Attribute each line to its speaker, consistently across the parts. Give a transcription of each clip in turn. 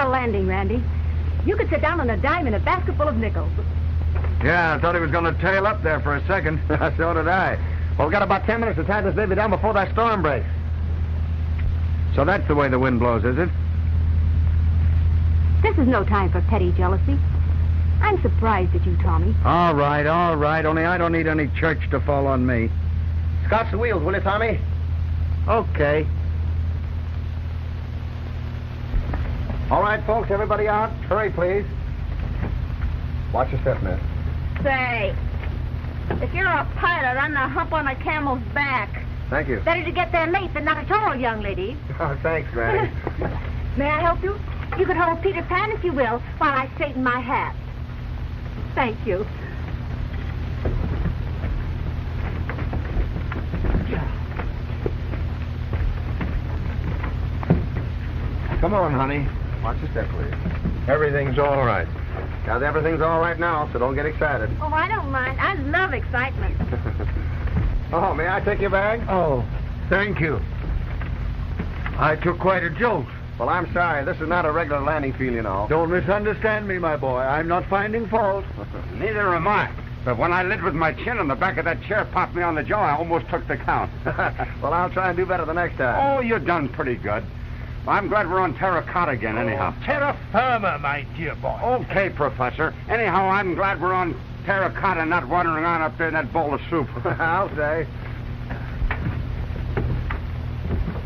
Speaker 1: a landing, Randy. You could sit down on a dime in a basket full of nickels.
Speaker 2: Yeah, I thought he was going to tail up there for a second.
Speaker 3: So did I. Well, we've got about 10 minutes to tie this baby down before that storm breaks.
Speaker 2: So that's the way the wind blows, is it?
Speaker 1: This is no time for petty jealousy. I'm surprised at you, Tommy.
Speaker 2: All right. Only I don't need any church to fall on me.
Speaker 3: Scotch the wheels, will you, Tommy?
Speaker 2: Okay.
Speaker 3: All right, folks, everybody out. Hurry, please. Watch your step, miss.
Speaker 1: Say, if you're a pilot, I'm the hump on a camel's back.
Speaker 3: Thank you.
Speaker 1: Better to get there late than not at all, young lady.
Speaker 3: Oh, thanks, Granny.
Speaker 1: May I help you? You could hold Peter Pan, if you will, while I straighten my hat. Thank you.
Speaker 3: Come on, honey. Watch your step, please.
Speaker 2: Everything's all right.
Speaker 3: Now, everything's all right now, so don't get excited.
Speaker 1: Oh, I don't mind. I love excitement.
Speaker 3: Oh, may I take your bag?
Speaker 2: Oh, thank you. I took quite a jolt.
Speaker 3: Well, I'm sorry. This is not a regular landing field, you know.
Speaker 2: Don't misunderstand me, my boy. I'm not finding fault.
Speaker 4: Neither am I. But when I lit with my chin on the back of that chair popped me on the jaw, I almost took the count.
Speaker 3: Well, I'll try and do better the next time.
Speaker 4: Oh, you done pretty good. I'm glad we're on terracotta again, anyhow.
Speaker 5: Terra firma, my dear boy.
Speaker 4: Okay, Professor. Anyhow, I'm glad we're on terracotta, not wandering around up there in that bowl of soup.
Speaker 3: I'll say.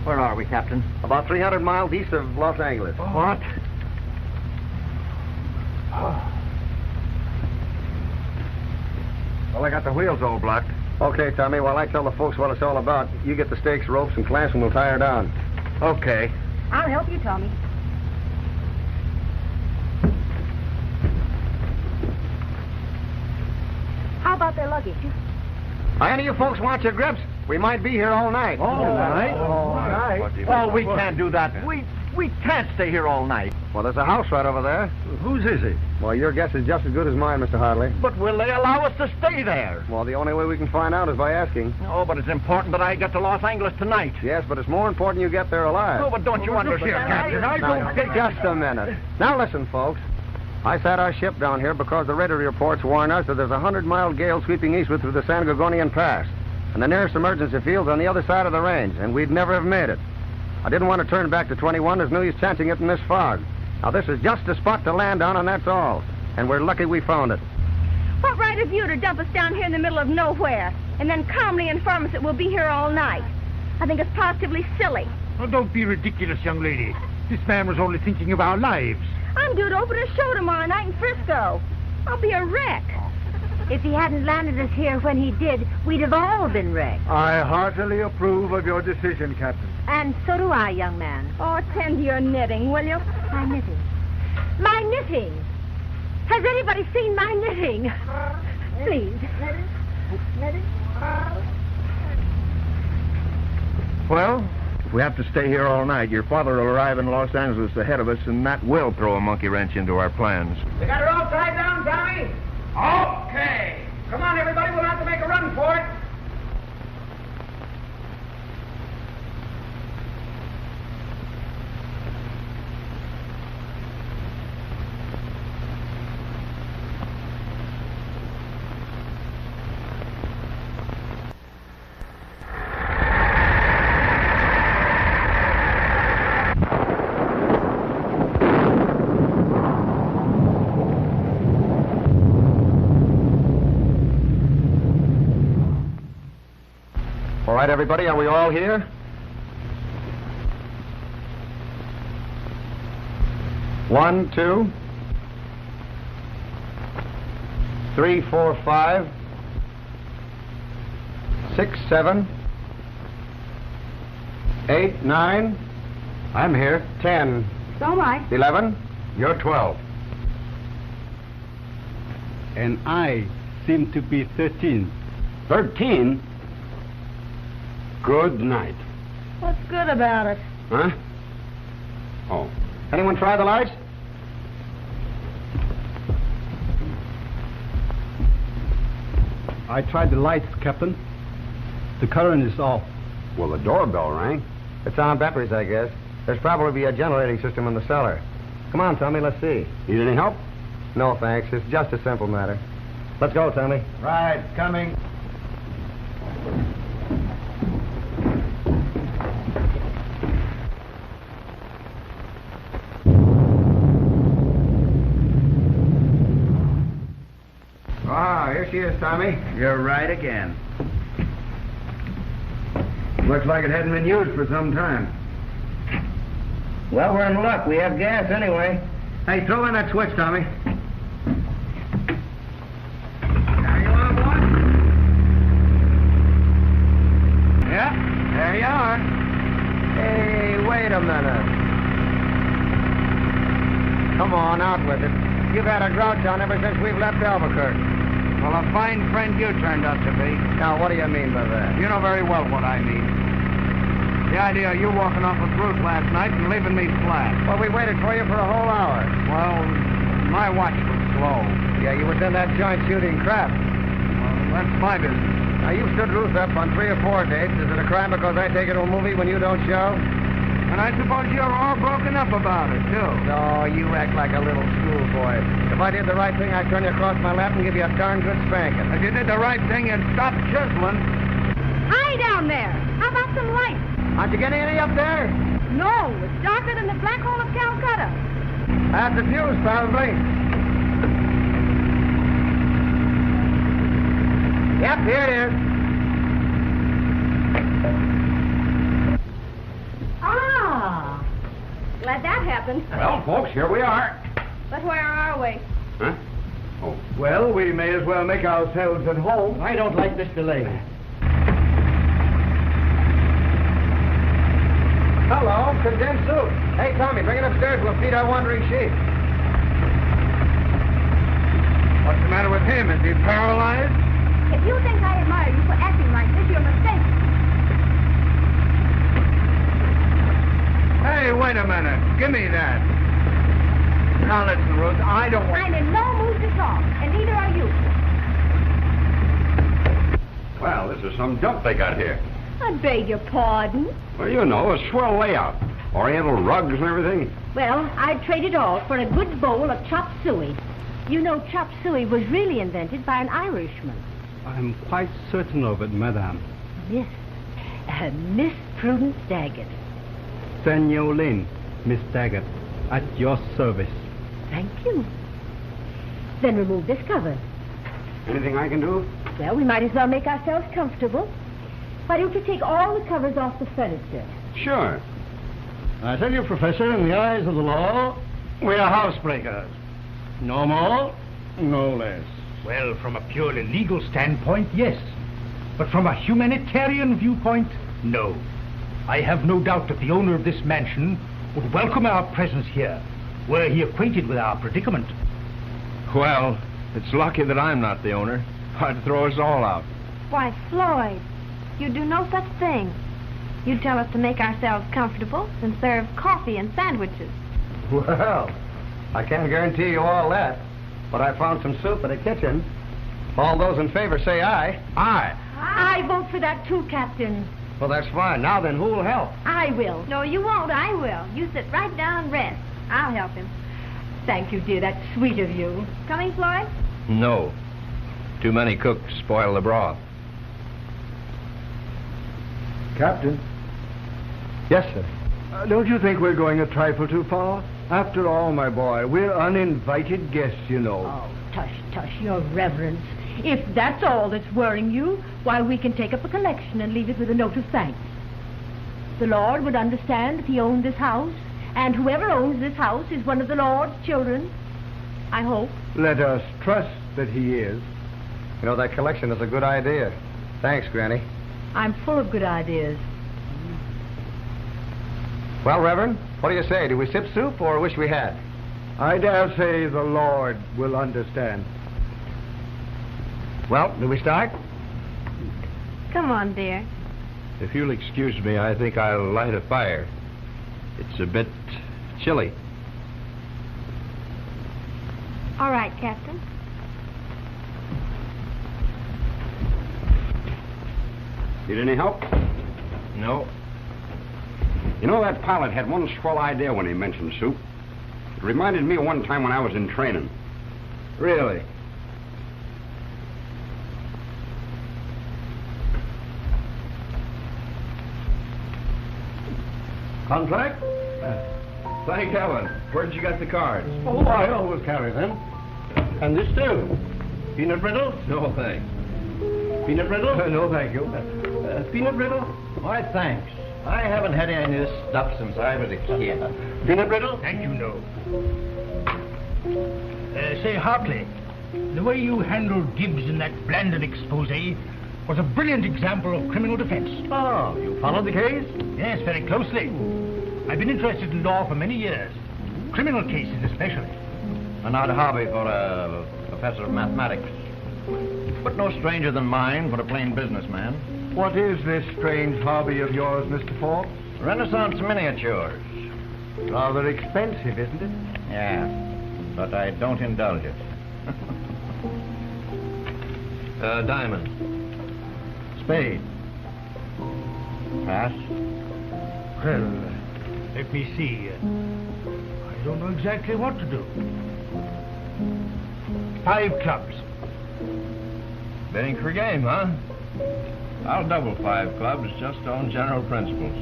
Speaker 6: Where are we, Captain?
Speaker 3: About 300 miles east of Los Angeles.
Speaker 6: What?
Speaker 2: Well, I got the wheels all blocked.
Speaker 3: Okay, Tommy, while I tell the folks what it's all about, you get the stakes, ropes, and clamps, and we'll tie her down.
Speaker 2: Okay.
Speaker 1: I'll help you, Tommy. How about their luggage?
Speaker 3: Any of you folks want your grips? We might be here all night.
Speaker 6: All night?
Speaker 3: All night.
Speaker 6: Oh, we can't do that. We can't stay here all night.
Speaker 3: Well, there's a house right over there.
Speaker 2: Whose is it?
Speaker 3: Well, your guess is just as good as mine, Mr. Hartley.
Speaker 6: But will they allow us to stay there?
Speaker 3: Well, the only way we can find out is by asking.
Speaker 6: Oh, but it's important that I get to Los Angeles tonight.
Speaker 3: Yes, but it's more important you get there alive.
Speaker 6: Oh, but don't you understand, Captain? I don't get...
Speaker 3: Just a minute. Now listen, folks. I sat our ship down here because the radar reports warn us that there's a 100-mile gale sweeping eastward through the San Gorgonian Pass. And the nearest emergency field's on the other side of the range, and we'd never have made it. I didn't want to turn back to 21. There's no use chancing it in this fog. Now, this is just a spot to land on, and that's all. And we're lucky we found it.
Speaker 1: What right have you to dump us down here in the middle of nowhere and then calmly inform us that we'll be here all night? I think it's positively silly.
Speaker 5: Oh, don't be ridiculous, young lady. This man was only thinking of our lives.
Speaker 1: I'm due to open a show tomorrow night in Frisco. I'll be a wreck. If he hadn't landed us here when he did, we'd have all been wrecked.
Speaker 2: I heartily approve of your decision, Captain.
Speaker 1: And so do I, young man. Oh, tend to your knitting, will you? My knitting. My knitting! Has anybody seen my knitting? Please. Knitting?
Speaker 2: Well, if we have to stay here all night, your father will arrive in Los Angeles ahead of us, and that will throw a monkey wrench into our plans.
Speaker 3: You got her all tied down, Tommy? Okay. Come on, everybody. We'll have to make a run for it. All right, everybody, are we all here? One, 2, 3, 4, 5, 6, 7, 8, 9. I'm here. 10.
Speaker 1: So am I.
Speaker 3: 11.
Speaker 2: You're 12.
Speaker 7: And I seem to be 13.
Speaker 3: 13?
Speaker 7: Good night.
Speaker 1: What's good about it?
Speaker 3: Huh? Oh. Anyone try the lights?
Speaker 7: I tried the lights, Captain. The current is off.
Speaker 3: Well, the doorbell rang. It's on batteries, I guess. There's probably a generating system in the cellar. Come on, Tommy, let's see.
Speaker 4: Need any help?
Speaker 3: No, thanks. It's just a simple matter. Let's go, Tommy.
Speaker 2: Right, coming.
Speaker 3: Ah, here she is, Tommy.
Speaker 2: You're right again. Looks like it hadn't been used for some time.
Speaker 3: Well, we're in luck. We have gas anyway.
Speaker 2: Hey, throw in that switch, Tommy.
Speaker 3: There you are, boy.
Speaker 2: Yeah, there you are.
Speaker 3: Hey, wait a minute. Come on, out with it. You've had a grouch on ever since we've left Albuquerque.
Speaker 2: Well, a fine friend you turned out to be.
Speaker 3: Now, what do you mean by that?
Speaker 2: You know very well what I mean. The idea of you walking off with Ruth last night and leaving me flat.
Speaker 3: Well, we waited for you for a whole hour.
Speaker 2: Well, my watch was slow.
Speaker 3: Yeah, you was in that joint shooting crap.
Speaker 2: Well, that's my business.
Speaker 3: Now, you've stood Ruth up on 3 or 4 dates. Is it a crime because I take her to a movie when you don't show?
Speaker 2: And I suppose you're all broken up about it, too.
Speaker 3: No, you act like a little schoolboy. If I did the right thing, I'd turn you across my lap and give you a darn good spanking.
Speaker 2: If you did the right thing, you'd stop chiseling.
Speaker 1: Hi down there. How about some light?
Speaker 3: Aren't you getting any up there?
Speaker 1: No, it's darker than the black hole of Calcutta.
Speaker 3: That's the fuse, probably. Yep, here it is.
Speaker 1: Ah, glad that happened.
Speaker 4: Well, folks, here we are.
Speaker 1: But where are we?
Speaker 4: Huh? Oh.
Speaker 2: Well, we may as well make ourselves at home.
Speaker 7: I don't like this delay.
Speaker 3: Hello, condensed soup. Hey, Tommy, bring it upstairs. We'll feed our wandering sheep.
Speaker 2: What's the matter with him? Is he paralyzed?
Speaker 1: If you think I admire you for acting like this, you're mistaken.
Speaker 2: Hey, wait a minute. Give me that. Now listen, Ruth, I don't want...
Speaker 1: I'm in no mood to talk, and neither are you.
Speaker 4: Well, this is some junk they got here.
Speaker 1: I beg your pardon.
Speaker 4: Well, you know, a swell layout. Oriental rugs and everything.
Speaker 1: Well, I'd trade it all for a good bowl of chop suey. You know, chop suey was really invented by an Irishman.
Speaker 7: I'm quite certain of it, madame.
Speaker 1: Miss Prudence Daggett.
Speaker 7: Senor Lynn, Miss Daggett, at your service.
Speaker 1: Thank you. Then remove this cover.
Speaker 4: Anything I can do?
Speaker 1: Well, we might as well make ourselves comfortable. Why don't you take all the covers off the furniture?
Speaker 4: Sure.
Speaker 3: I tell you, Professor, in the eyes of the law, we are housebreakers. No more, no less.
Speaker 5: Well, from a purely legal standpoint, yes. But from a humanitarian viewpoint, no. I have no doubt that the owner of this mansion would welcome our presence here, were he acquainted with our predicament.
Speaker 2: Well, it's lucky that I'm not the owner. I'd throw us all out.
Speaker 1: Why, Floyd, you do no such thing. You tell us to make ourselves comfortable and serve coffee and sandwiches.
Speaker 3: Well, I can't guarantee you all that, but I found some soup in the kitchen. All those in favor say aye.
Speaker 2: Aye.
Speaker 1: I vote for that too, Captain.
Speaker 3: Well, that's fine. Now then, who'll help?
Speaker 1: I will. No, you won't. I will. You sit right down and rest. I'll help him. Thank you, dear. That's sweet of you. Coming, Floyd?
Speaker 2: No. Too many cooks spoil the broth.
Speaker 8: Captain,
Speaker 3: Yes, sir.
Speaker 8: don't you think we're going a trifle too far? After all, my boy, we're uninvited guests, you know.
Speaker 1: Oh, tush, tush, your reverence. If that's all that's worrying you, why, we can take up a collection and leave it with a note of thanks. The Lord would understand if he owned this house, and whoever owns this house is one of the Lord's children. I hope.
Speaker 8: Let us trust that he is.
Speaker 3: You know, that collection is a good idea. Thanks, Granny.
Speaker 1: I'm full of good ideas.
Speaker 3: Well, Reverend, what do you say? Do we sip soup or wish we had?
Speaker 8: I dare say the Lord will understand.
Speaker 3: Well, do we start?
Speaker 1: Come on, dear.
Speaker 2: If you'll excuse me, I think I'll light a fire. It's a bit chilly.
Speaker 1: All right, Captain.
Speaker 4: Need any help?
Speaker 2: No.
Speaker 4: You know, that pilot had one swell idea when he mentioned soup. It reminded me of one time when I was in training.
Speaker 3: Really? Contract? Thank heaven. Where'd you get the cards?
Speaker 8: Oh, I always carry them. And this too. Peanut brittle?
Speaker 3: No, thanks.
Speaker 8: Peanut brittle?
Speaker 3: No, thank you.
Speaker 8: Peanut brittle?
Speaker 3: Why, thanks. I haven't had any of this stuff since I was a kid.
Speaker 8: Peanut brittle?
Speaker 5: Thank you, no. Say, Hartley, the way you handled Gibbs in that Blandon expose was a brilliant example of criminal defense.
Speaker 3: Oh, you followed the case?
Speaker 5: Yes, very closely. I've been interested in law for many years. Criminal cases especially.
Speaker 3: An odd hobby for a professor of mathematics. But no stranger than mine for a plain businessman.
Speaker 8: What is this strange hobby of yours, Mr. Forbes?
Speaker 3: Renaissance miniatures.
Speaker 8: Rather expensive, isn't it?
Speaker 3: Yeah, but I don't indulge it. Diamond. Spade. Pass.
Speaker 5: Well, let me see. I don't know exactly what to do. 5 clubs.
Speaker 3: Bidding for game, huh? I'll double 5 clubs just on general principles.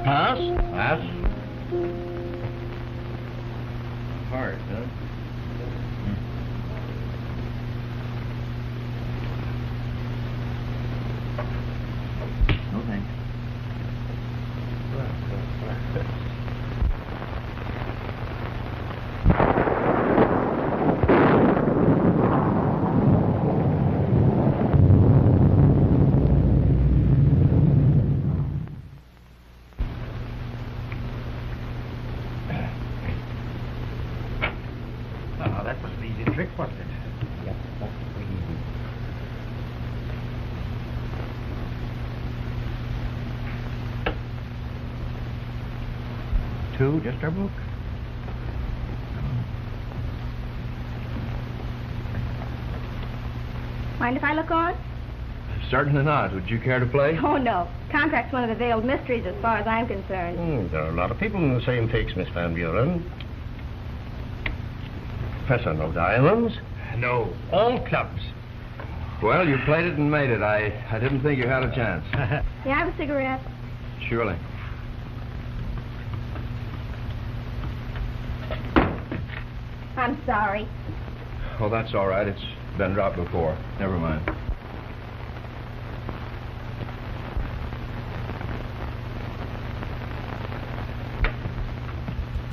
Speaker 3: Pass. Pass. Heart, huh? No thanks.
Speaker 5: That was an easy trick, wasn't it?
Speaker 3: Yep, that's pretty easy. 2, just our book.
Speaker 1: Mind if I look on?
Speaker 3: Certainly not. Would you care to play?
Speaker 1: Oh, no. Contract's one of the veiled mysteries as far as I'm concerned.
Speaker 3: There are a lot of people in the same fix, Miss Van Buren. Professor, no diamonds?
Speaker 5: No, all clubs.
Speaker 3: Well, you played it and made it. I didn't think you had a chance.
Speaker 1: May I have a cigarette?
Speaker 3: Surely.
Speaker 1: I'm sorry.
Speaker 3: Oh, that's all right. It's been dropped before. Never mind.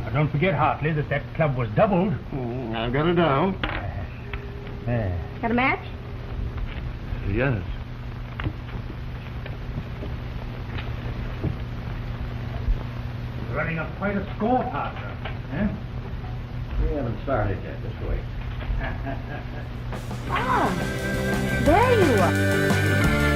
Speaker 5: Now, don't forget, Hartley, that club was doubled.
Speaker 8: I've got it down.
Speaker 1: Got a match?
Speaker 3: Yes.
Speaker 5: You're running up quite a score, partner. Eh?
Speaker 3: We haven't started yet. This way.
Speaker 1: Oh, there you are.